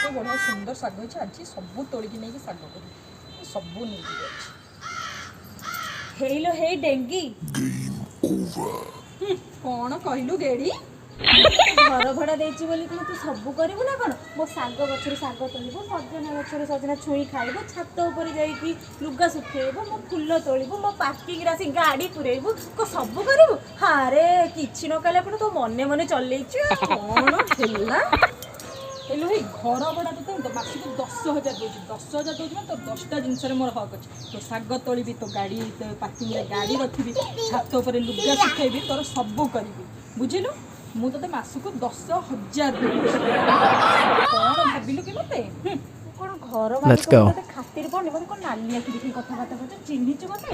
ଏତେ ବଢ଼ିଆ ସୁନ୍ଦର ଶାଗ ହେଇଛି। ଆଜି ସବୁ ତୋଳିକି ନେଇକି ଶାଗ କରିବି, ସବୁ ନେଇକି ଯାଉଛି। ହେଇଲୋ ହେଇ ଡେଙ୍ଗି, କ'ଣ କହିଲୁ ଗେଡ଼ି? ଘର ଭଡ଼ା ଦେଇଛି ବୋଲି କଣ ତୁ ସବୁ କରିବୁ ନା କ'ଣ? ମୋ ଶାଗ ଗଛରୁ ଶାଗ ତୋଳିବୁ, ସଜନା ଗଛରୁ ସଜନା ଛୁଇଁ ଖାଇବୁ, ଛାତ ଉପରେ ଯାଇକି ଲୁଗା ଶୁଖେଇବୁ, ମୋ ଫୁଲ ତୋଳିବୁ, ମୋ ପାର୍କିଂରେ ଆସି ଗାଡ଼ି ପୁରେଇବୁ, କ'ଣ ସବୁ କରିବୁ? ଆରେ କିଛି ନ କଲେ ଆପଣ ତୁ ମନେ ମନେ ଚଲେଇଛୁ। କ'ଣ ହେଲା? ହେଲୁ ଏଇ ଘର ଭଡ଼ା ତ ମାସକୁ 10,000 ଦେଉଛି। 10,000 ଦେଉଛି ମାନେ ତୋ 10ଟା ଜିନିଷରେ ମୋର ହକ୍ ଅଛି। ତୋ ଶାଗ ତୋଳିବି, ତୋ ଗାଡ଼ି ପାର୍କିଂରେ ଗାଡ଼ି ରଖିବି, ଛାତ ଉପରେ ଲୁଗା ଶୁଖେଇବି, ତୋର ସବୁ କରିବି, ବୁଝିଲୁ? ମୁଁ ତୋତେ ମାସକୁ 10,000 ଦେଉଛି। କ'ଣ ଭାବିଲୁ କି ମୋତେ? କ'ଣ ଘର ମାଲିକ ତୋତେ ଖାତିର ପଡ଼ୁନି? ମୋତେ କ'ଣ ନାଲି ଆଖି ଦେଖିକି କଥାବାର୍ତ୍ତା କରୁଛୁ? ଚିହ୍ନିଛୁ ମୋତେ?